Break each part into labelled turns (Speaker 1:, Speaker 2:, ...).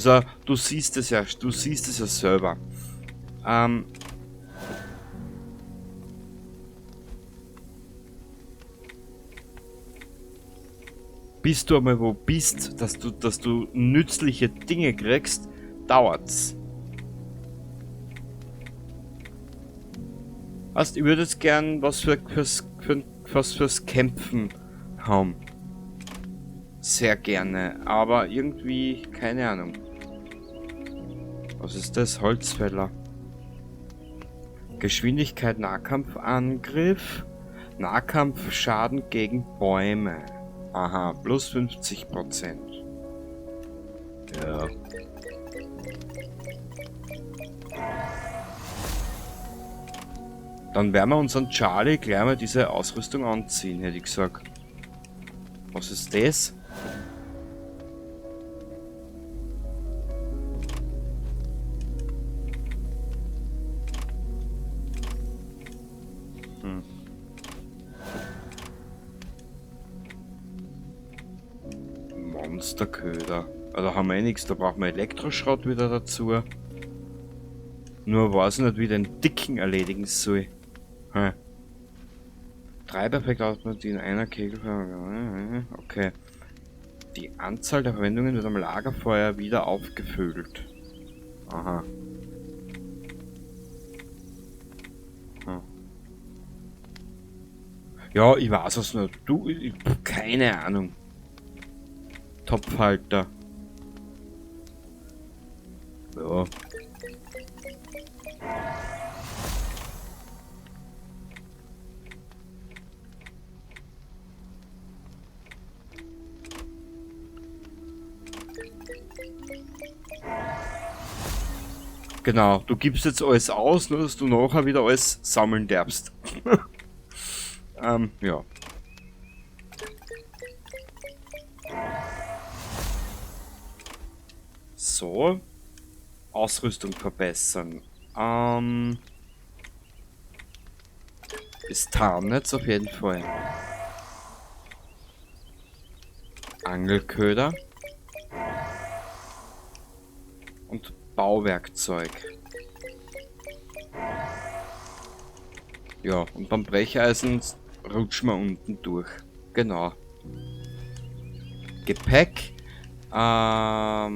Speaker 1: Also, du siehst es ja selber. Bis du einmal wo bist, dass du nützliche Dinge kriegst, dauert's. Heißt, ich würde jetzt gern was fürs Kämpfen haben. Sehr gerne, aber irgendwie, keine Ahnung. Was ist das? Holzfäller. Geschwindigkeit, Nahkampfangriff. Nahkampfschaden gegen Bäume. Aha, plus 50%. Ja. Dann werden wir unseren Charlie gleich mal diese Ausrüstung anziehen, hätte ich gesagt. Was ist das? Monsterköder. Also haben wir eh nichts, da brauchen wir Elektroschrott wieder dazu. Nur weiß ich nicht, wie den Dicken erledigen soll. Hm. 3 perfekt automatisiert in einer Kegel. Okay. Die Anzahl der Verwendungen wird am Lagerfeuer wieder aufgefüllt. Aha. Hm. Ja, ich weiß es nicht. Du, keine Ahnung. Topfhalter. Ja. Genau, du gibst jetzt alles aus, nur dass du nachher wieder alles sammeln darfst. Ja. So. Ausrüstung verbessern. Ist Tarnnetz auf jeden Fall. Angelköder. Und Bauwerkzeug. Ja, und beim Brecheisen rutschen wir unten durch. Genau. Gepäck. Aha.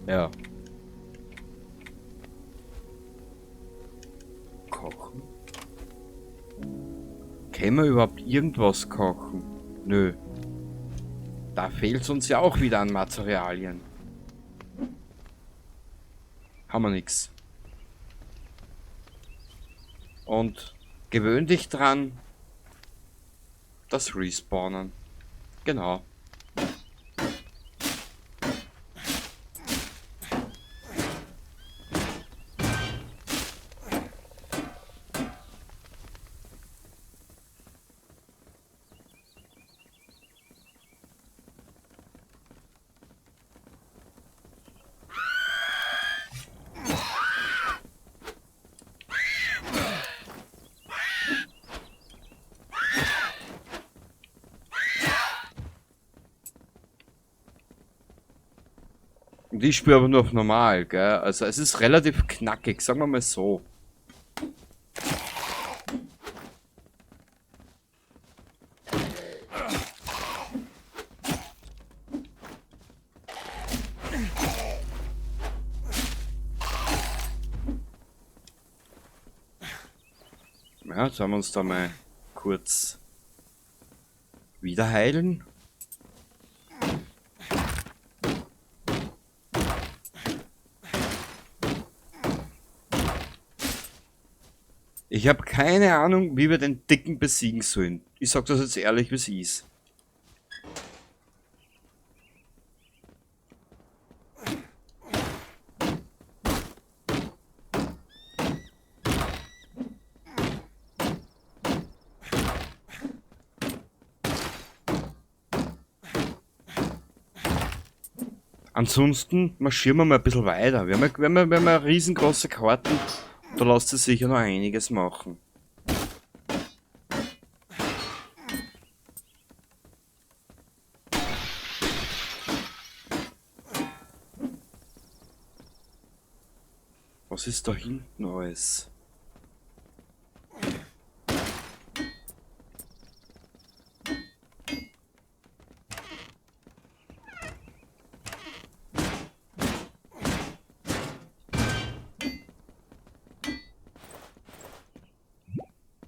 Speaker 1: Ja. Kochen? Können wir überhaupt irgendwas kochen? Nö. Da fehlt uns ja auch wieder an Materialien. Haben wir nix. Und gewöhn dich dran, das Respawnen. Genau. Und ich spüre aber nur auf normal, gell? Also es ist relativ knackig, sagen wir mal so. Ja, jetzt haben wir uns da mal kurz wieder heilen. Ich habe keine Ahnung, wie wir den Dicken besiegen sollen. Ich sag das jetzt ehrlich, wie es ist. Ansonsten marschieren wir mal ein bisschen weiter. Wir haben riesengroße Karten, da lässt sich sicher noch einiges machen. Was ist da hinten alles?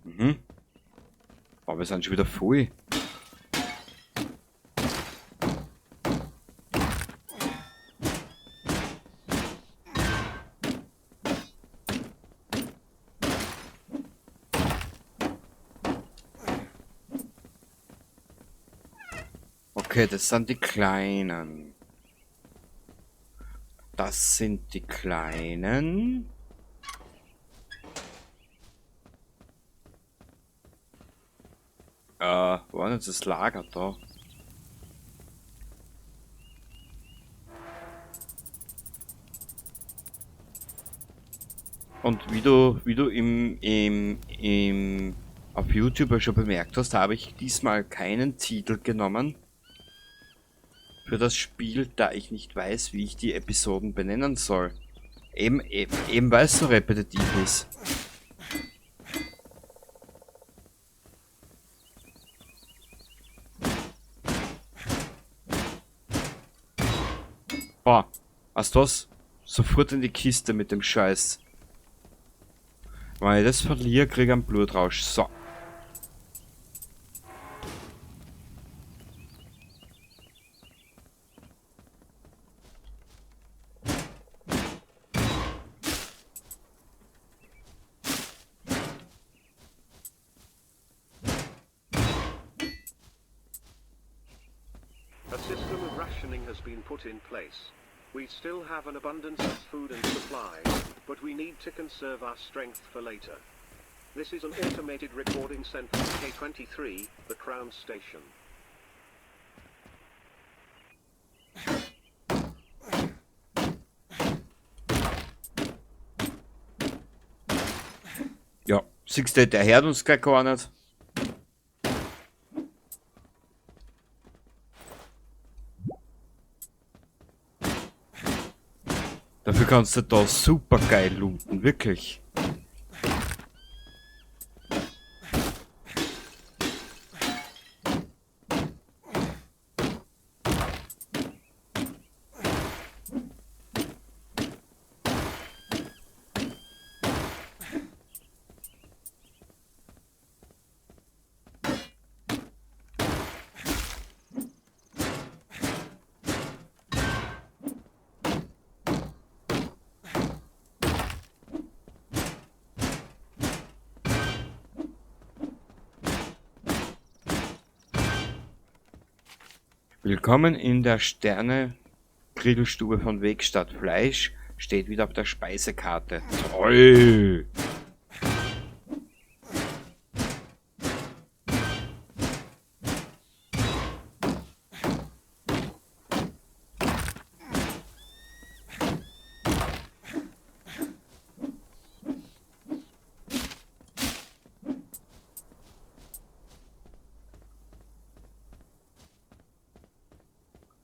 Speaker 1: Mhm. Aber wir sind schon wieder voll. Okay, das sind die Kleinen. Das sind die Kleinen. War jetzt das Lager da? Und wie du auf YouTube ja schon bemerkt hast, habe ich diesmal keinen Titel genommen für das Spiel, da ich nicht weiß, wie ich die Episoden benennen soll. Eben weil es so repetitiv ist. Boah, was das? Sofort in die Kiste mit dem Scheiß. Wenn ich das verliere, kriege ich einen Blutrausch. So.
Speaker 2: A system of rationing has been put in place. We still have an abundance of food and supplies, but we need to conserve our strength for later. This is an automated recording sent from K23, the Crown Station.
Speaker 1: Ja, siehst du, der hört uns gar nicht. Dafür kannst du da super geil looten, wirklich. Willkommen in der Sterne-Grillstube von Wegstatt. Fleisch steht wieder auf der Speisekarte. Toll!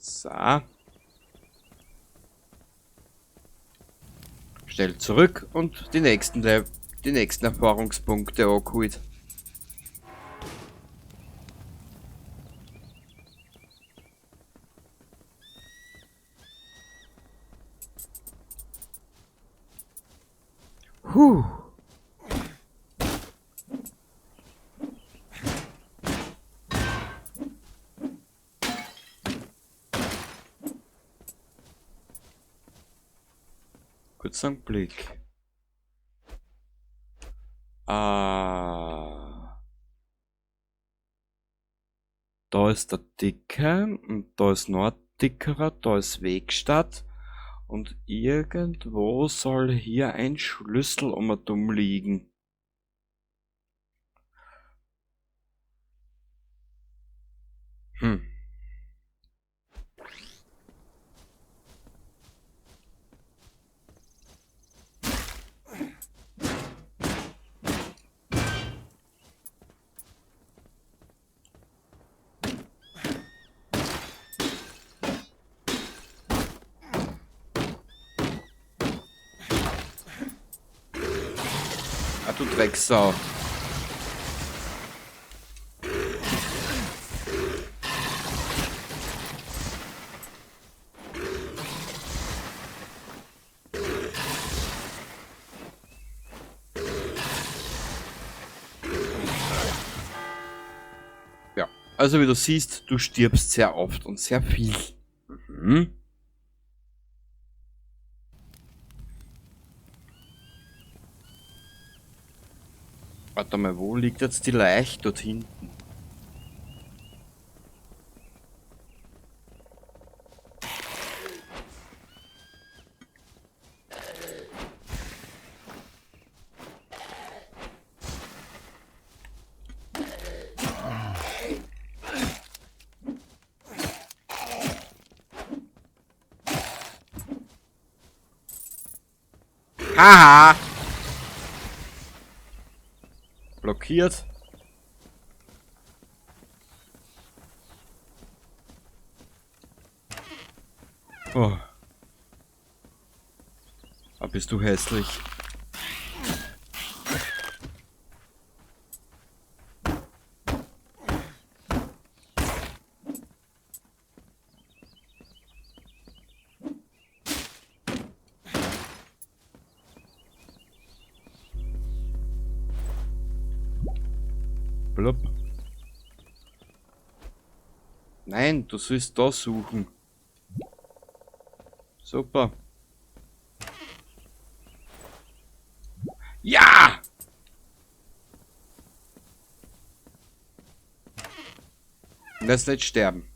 Speaker 1: So. Schnell zurück und die nächsten Erfahrungspunkte angeholt. Huh. Kurzer Blick. Da ist der Dicke und da ist noch ein dickerer, da ist Wegstatt und irgendwo soll hier ein Schlüssel dumm liegen. Hm. du Drecksau. Ja, also wie du siehst, du stirbst sehr oft und sehr viel. Mhm. Warte mal, wo liegt jetzt die Leiche? Dort hinten. Haha! Blockiert. Oh. Aber bist du hässlich. Blub. Nein, du sollst da suchen. Super. Ja! Lass nicht sterben.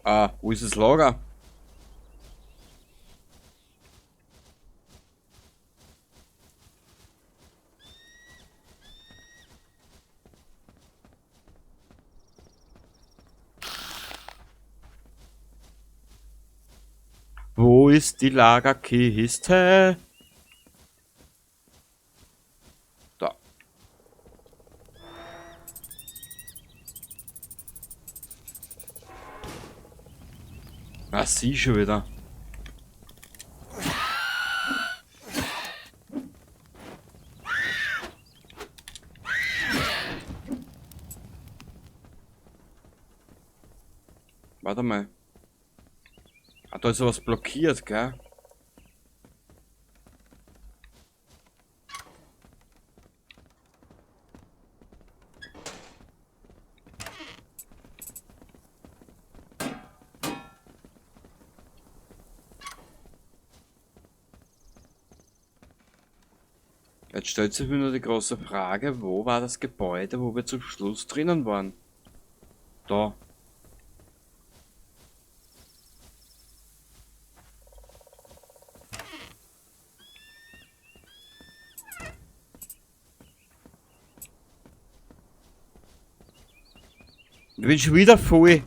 Speaker 1: Ah, wo ist das Lager? Wo ist die Lagerkiste? Da. Ah, sie schon wieder. Warte mal. Ah, da ist was blockiert, gell? Jetzt stellt sich mir nur die große Frage, wo war das Gebäude, wo wir zum Schluss drinnen waren? Da. Ich bin schon wieder voll.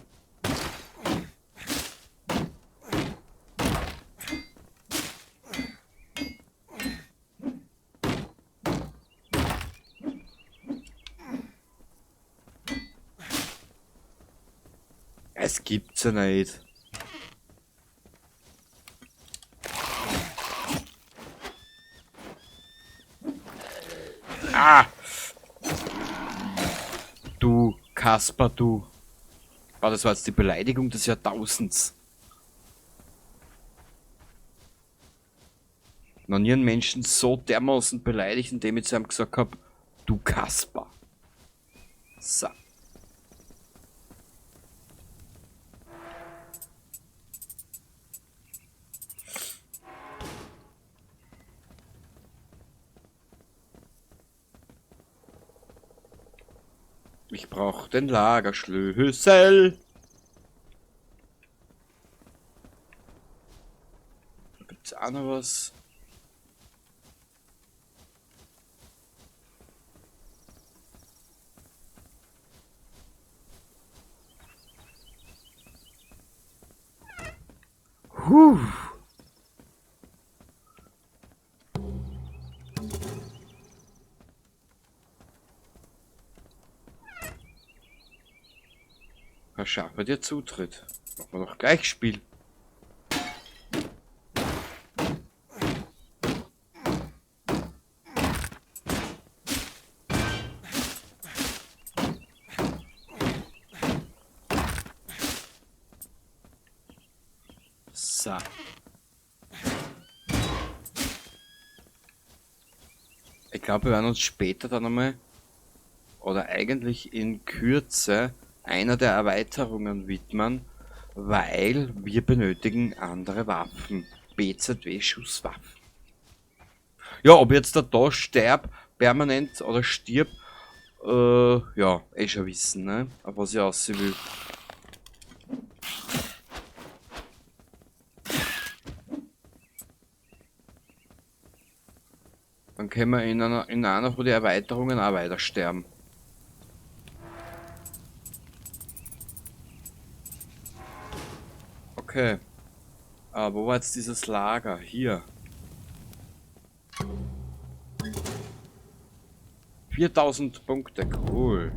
Speaker 1: Es gibt's ja nicht. Ah! Du, Kasper, du. Ah, das war jetzt die Beleidigung des Jahrtausends. Noch nie einen Menschen so dermaßen beleidigt, indem ich zu ihm gesagt habe, du Kasper. So. Ich brauche den Lagerschlüssel. Da gibt's auch noch was. Huh. Verschaffe dir Zutritt. Machen wir doch gleich Spiel. So. Ich glaube, wir werden uns später dann einmal, oder eigentlich in Kürze, einer der Erweiterungen widmen, weil wir benötigen andere Waffen. BZW-Schusswaffen. Ja, ob jetzt der da sterbt, permanent oder stirbt, ja, schon wissen, ne? Auf was ich aussehen will. Dann können wir in einer von den Erweiterungen auch weiter sterben. Okay. Wo war jetzt dieses Lager? Hier. 4000 Punkte, cool.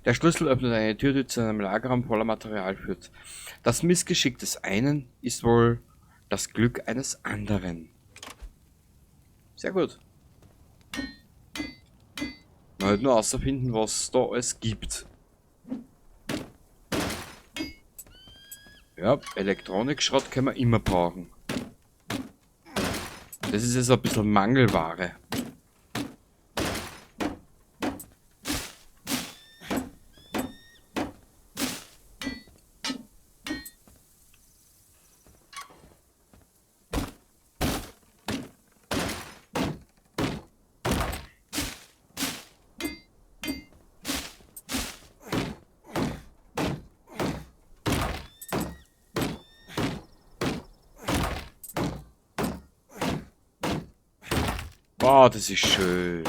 Speaker 1: Der Schlüssel öffnet eine Tür, die zu einem Lagerraum voller Material führt. Das Missgeschick des einen ist wohl das Glück eines anderen. Sehr gut. Man halt nur herausfinden, was es da alles gibt. Ja, Elektronikschrott können wir immer brauchen. Das ist jetzt ein bisschen Mangelware. Wow, das ist schön.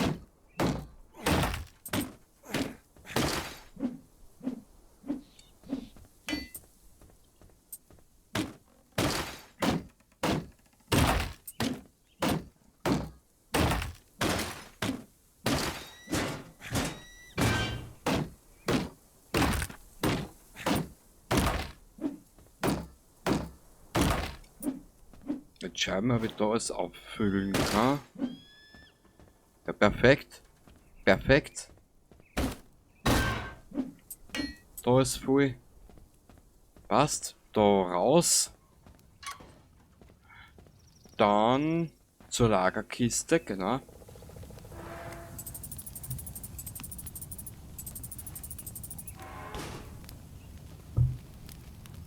Speaker 1: Jetzt schauen wir, ob ich da alles auffüllen kann. Ja, perfekt. Perfekt. Da ist voll. Passt. Da raus. Dann zur Lagerkiste, genau.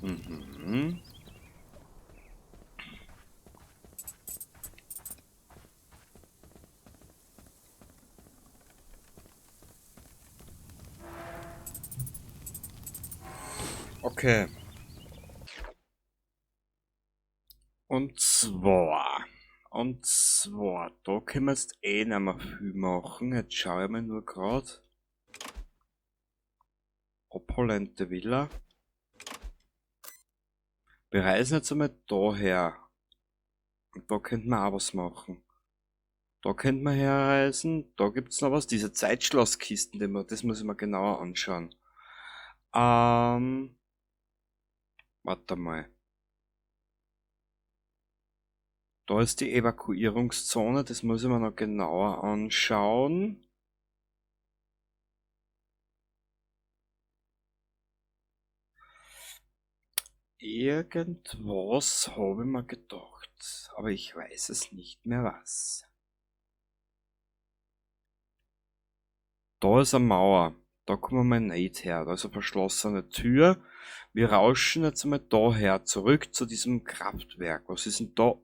Speaker 1: Mhm. Okay. Und zwar, da können wir jetzt eh nicht mehr viel machen. Jetzt schaue ich mal nur gerade. Opulente Villa. Wir reisen jetzt einmal daher. Und da könnten wir auch was machen. Da könnten wir herreisen. Da gibt es noch was. Diese Zeitschlosskisten, das muss ich mir genauer anschauen. Warte mal. Da ist die Evakuierungszone, das muss ich mir noch genauer anschauen. Irgendwas habe ich mir gedacht, aber ich weiß es nicht mehr was. Da ist eine Mauer, da kommen wir nicht her, da ist eine verschlossene Tür. Wir rauschen jetzt einmal daher, zurück zu diesem Kraftwerk. Was ist denn da?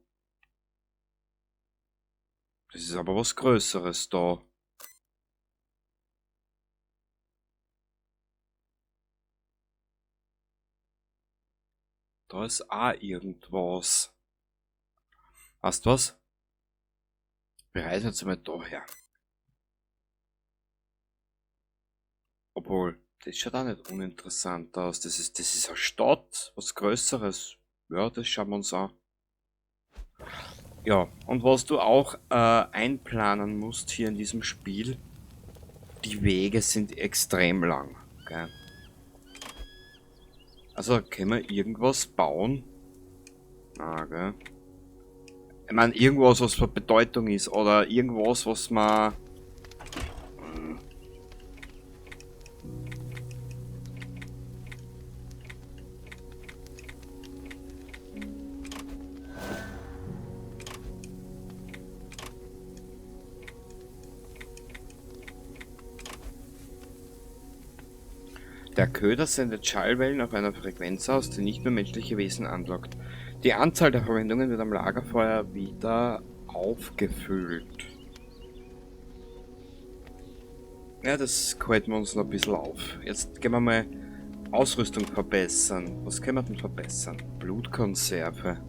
Speaker 1: Das ist aber was Größeres da. Da ist auch irgendwas. Weißt du was? Wir reisen jetzt einmal daher. Obwohl, das schaut auch nicht uninteressant aus. Das ist eine Stadt, was Größeres. Ja, das schauen wir uns an. Ja, und was du auch einplanen musst hier in diesem Spiel, die Wege sind extrem lang. Gell? Also, können wir irgendwas bauen? Ah, gell. Ich meine, irgendwas, was von Bedeutung ist. Oder irgendwas, was man... Der Köder sendet Schallwellen auf einer Frequenz aus, die nicht nur menschliche Wesen anlockt. Die Anzahl der Verwendungen wird am Lagerfeuer wieder aufgefüllt. Ja, das halten wir uns noch ein bisschen auf. Jetzt gehen wir mal Ausrüstung verbessern. Was können wir denn verbessern? Blutkonserve.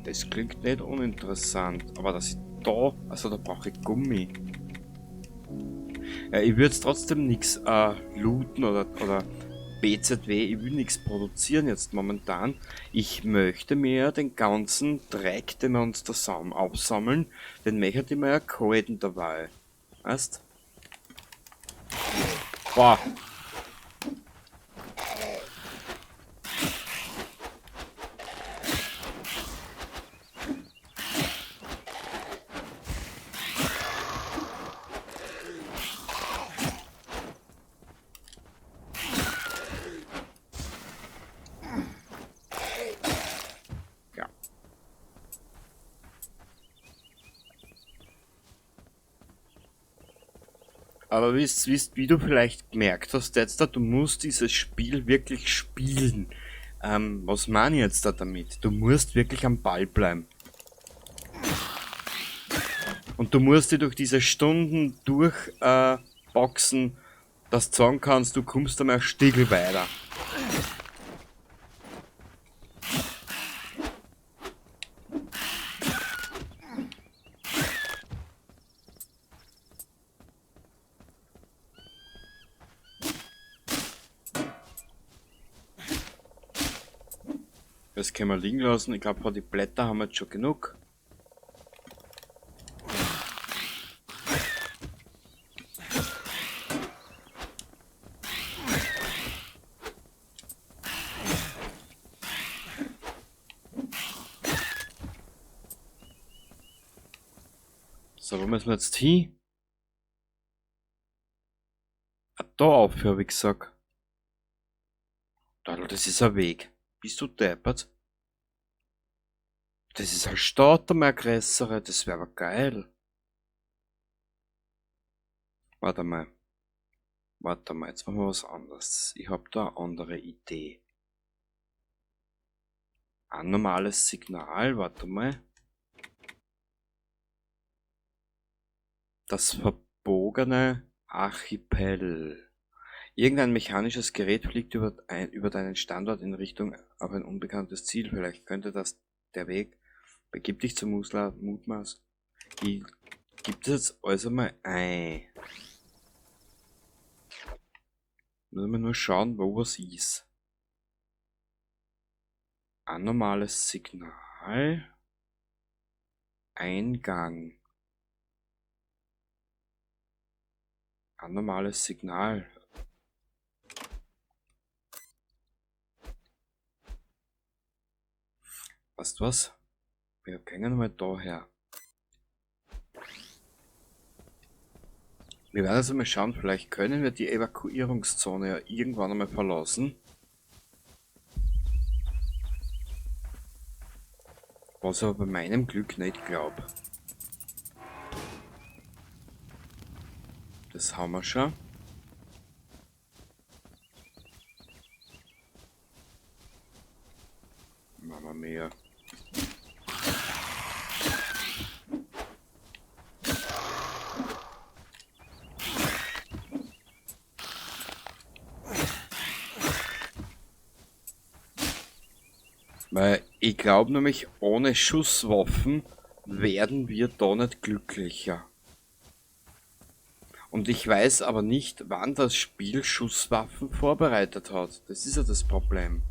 Speaker 1: Das klingt nicht uninteressant, aber das ist da, also da brauche ich Gummi. Ja, ich würde jetzt trotzdem nichts looten oder BZW, ich will nichts produzieren jetzt momentan. Ich möchte mir den ganzen Dreck, den wir uns da aufsammeln, den möchte ich mir erhalten dabei. Weißt? Boah. Ja. Aber wie du vielleicht gemerkt hast, jetzt, du musst dieses Spiel wirklich spielen. Was meine ich jetzt da damit? Du musst wirklich am Ball bleiben. Und du musst dir durch diese Stunden durchboxen, dass du sagen kannst, du kommst einmal ein Stiegel weiter. Das können wir liegen lassen. Ich glaube, die Blätter haben wir jetzt schon genug. So, wo müssen wir jetzt hin? Ah, da aufhören, wie gesagt. Das ist ein Weg. Bist du deppert? Das ist ein Starter, größere. Das wäre aber geil. Warte mal. Warte mal, jetzt machen wir was anderes. Ich habe da eine andere Idee. Ein normales Signal, warte mal. Das verbogene Archipel. Irgendein mechanisches Gerät fliegt über deinen Standort in Richtung auf ein unbekanntes Ziel. Vielleicht könnte das der Weg. Begib dich zum Mutmaß. Ich gib das jetzt also mal ein. Müssen wir nur schauen, wo was ist. Anormales Signal. Eingang. Anormales Signal. Weißt du was? Wir gehen mal daher. Wir werden also mal schauen, vielleicht können wir die Evakuierungszone ja irgendwann einmal verlassen. Was ich aber bei meinem Glück nicht glaube. Das haben wir schon. Mama mia. Weil ich glaube nämlich, ohne Schusswaffen werden wir da nicht glücklicher. Und ich weiß aber nicht, wann das Spiel Schusswaffen vorbereitet hat. Das ist ja das Problem.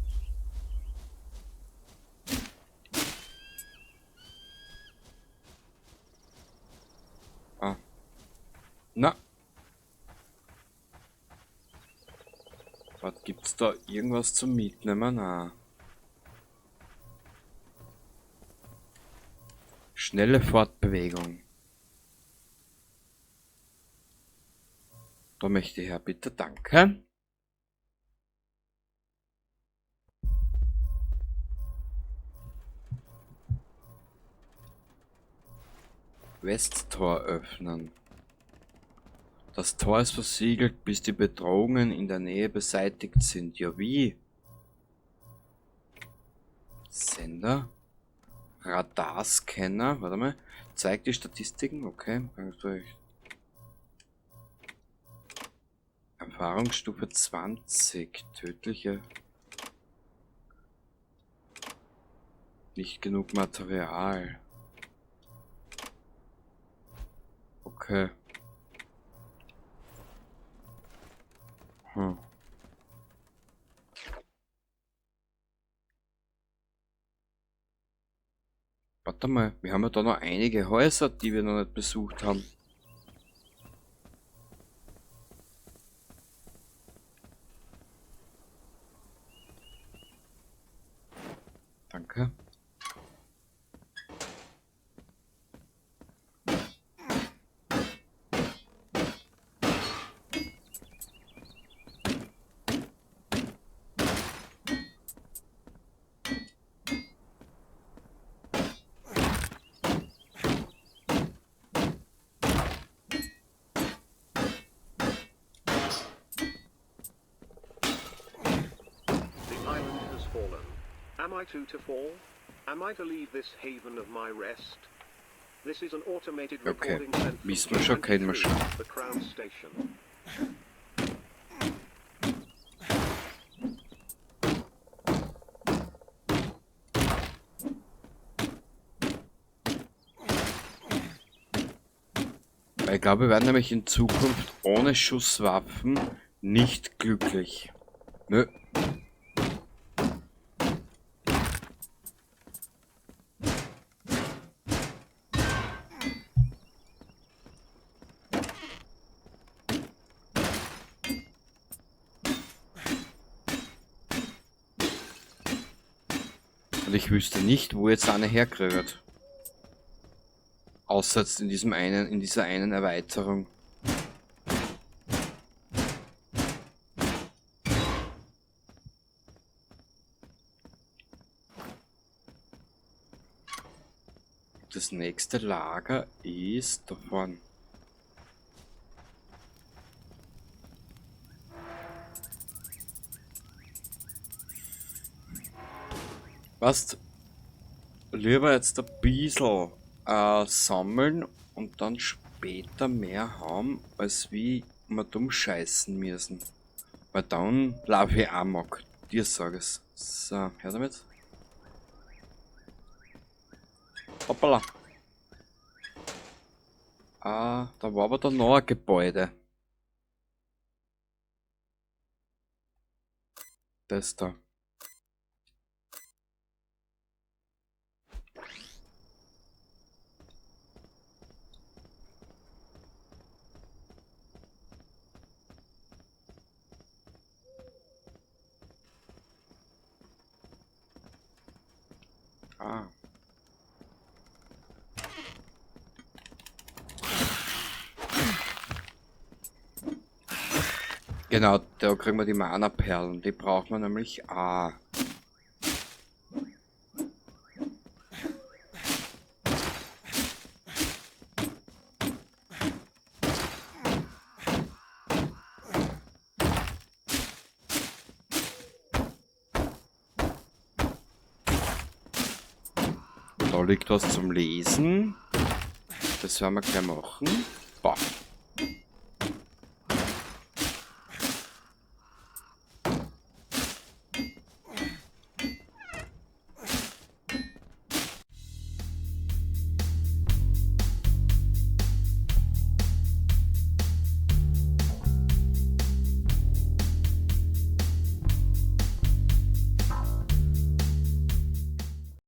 Speaker 1: Ah. Na. Was gibt's da irgendwas zum Mitnehmen? Na. Schnelle Fortbewegung. Da möchte ich ja bitte, danke. Westtor öffnen. Das Tor ist versiegelt, bis die Bedrohungen in der Nähe beseitigt sind. Ja, wie? Sender. Radarscanner. Warte mal. Zeigt die Statistiken. Okay. Erfahrungsstufe 20. Tödliche. Nicht genug Material. Okay. Warte mal, wir haben ja da noch einige Häuser, die wir noch nicht besucht haben. Danke.
Speaker 2: Am I to fall? Am I to leave this haven of my rest? This is an automated recording sent from
Speaker 1: Wissen wir schon, kennen wir schon.
Speaker 2: the Crown Station.
Speaker 1: Ich glaube, wir werden nämlich in Zukunft ohne Schusswaffen nicht glücklich. Nö. Und ich wüsste nicht, wo jetzt eine herkriegt. Außer jetzt in dieser einen Erweiterung. Das nächste Lager ist da vorne. Was? Lieber jetzt ein bisschen sammeln und dann später mehr haben, als wie wir dumm scheißen müssen. Weil dann laufe ich amok. Dir sag es. So, hör damit. Hoppala. Da war aber da noch ein Gebäude. Das da. Ah. Genau, da kriegen wir die Mana-Perlen. Die braucht man nämlich auch. Da liegt was zum Lesen. Das werden wir gleich machen. Boah.